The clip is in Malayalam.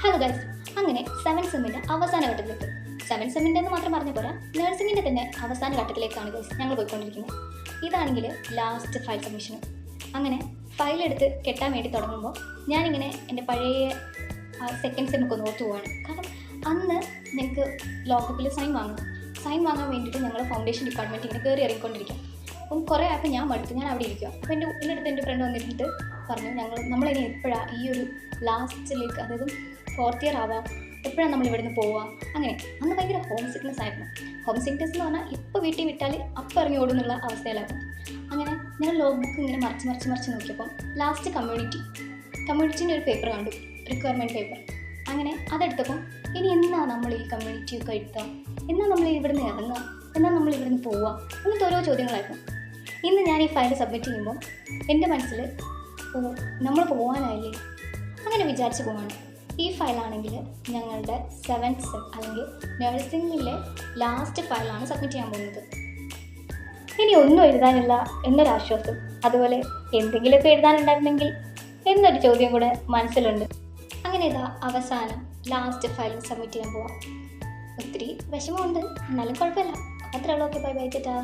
ഹലോ ഗൈസ്, അങ്ങനെ 7th സെമ്മിൻ്റെ അവസാന ഘട്ടത്തിലേക്ക് 7th സെമ്മിൻ്റെ എന്ന് മാത്രം പറഞ്ഞ പോരാ, നഴ്സിങ്ങിൻ്റെ തന്നെ അവസാന ഘട്ടത്തിലേക്കാണ് ഗൈസ് ഞങ്ങൾ പോയിക്കൊണ്ടിരിക്കുന്നത്. ഇതാണെങ്കിൽ ലാസ്റ്റ് ഫയൽ സബ്മിഷനും. അങ്ങനെ ഫയലെടുത്ത് കെട്ടാൻ വേണ്ടി തുടങ്ങുമ്പോൾ ഞാനിങ്ങനെ എൻ്റെ പഴയ 2nd സെമ്മൊക്കെ ഒന്ന് ഓർത്തു പോവാണ്. കാരണം അന്ന് ഞങ്ങൾക്ക് ലോക്കപ്പിൽ സൈൻ വാങ്ങാൻ വേണ്ടിയിട്ട് ഞങ്ങൾ ഫൗണ്ടേഷൻ ഡിപ്പാർട്ട്മെൻറ്റ് ഇങ്ങനെ കയറി ഇറങ്ങിക്കൊണ്ടിരിക്കാം. അപ്പം കുറേ ആയപ്പോൾ ഞാൻ അവിടെ ഇരിക്കുക. അപ്പോൾ എൻ്റെ അടുത്ത് എൻ്റെ ഫ്രണ്ട് വന്നിട്ട് പറഞ്ഞു, നമ്മളിനി എപ്പോഴാണ് ഈ ഒരു ലാസ്റ്റിലേക്ക്, അതായത് 4th ഇയർ ആവാം, എപ്പോഴാണ് നമ്മൾ ഇവിടെ നിന്ന് പോവുക. അങ്ങനെ അന്ന് ഭയങ്കര ഹോം സിക്നെസ് ആയിരുന്നു. ഹോം സിക്നെസ് എന്ന് പറഞ്ഞാൽ ഇപ്പോൾ വീട്ടിൽ വിട്ടാൽ അപ്പം ഇറങ്ങി ഓടുന്നുള്ള അവസ്ഥയിലായിരുന്നു. അങ്ങനെ ഞാൻ ലോഗ് ബുക്ക് ഇങ്ങനെ മറിച്ച് നോക്കിയപ്പം ലാസ്റ്റ് കമ്മ്യൂണിറ്റീൻ്റെ ഒരു പേപ്പർ കണ്ടു, റിക്വയർമെൻറ്റ് പേപ്പർ. അങ്ങനെ അതെടുത്തപ്പം ഇനി എന്നാ നമ്മൾ ഈ കമ്മ്യൂണിറ്റിയൊക്കെ എടുക്കുക, എന്നാ നമ്മൾ ഇവിടെ നിന്ന് ഇറങ്ങുക, എന്നാൽ നമ്മൾ ഇവിടെ നിന്ന് പോവുക, അങ്ങനത്തെ ഓരോ ചോദ്യങ്ങളായിരുന്നു. ഇന്ന് ഞാൻ ഈ ഫയൽ സബ്മിറ്റ് ചെയ്യുമ്പോൾ എൻ്റെ മനസ്സിൽ നമ്മൾ പോകാനായില്ലേ അങ്ങനെ വിചാരിച്ച് പോവാണ്. ഈ ഫയലാണെങ്കിൽ ഞങ്ങളുടെ 7th സെം അല്ലെങ്കിൽ നഴ്സിംഗിലെ ലാസ്റ്റ് ഫയലാണ് സബ്മിറ്റ് ചെയ്യാൻ പോകുന്നത്. ഇനി ഒന്നും എഴുതാനില്ല എന്നൊരാശ്വാസം, അതുപോലെ എന്തെങ്കിലുമൊക്കെ എഴുതാനുണ്ടായിരുന്നെങ്കിൽ എന്നൊരു ചോദ്യം കൂടെ മനസ്സിലുണ്ട്. അങ്ങനെ ഇതാ അവസാനം ലാസ്റ്റ് ഫയൽ സബ്മിറ്റ് ചെയ്യാൻ പോവാം. ഒത്തിരി വിഷമമുണ്ട്, എന്നാലും കുഴപ്പമില്ല. അത്രയുള്ളൂ. Okay, bye bye, Tata.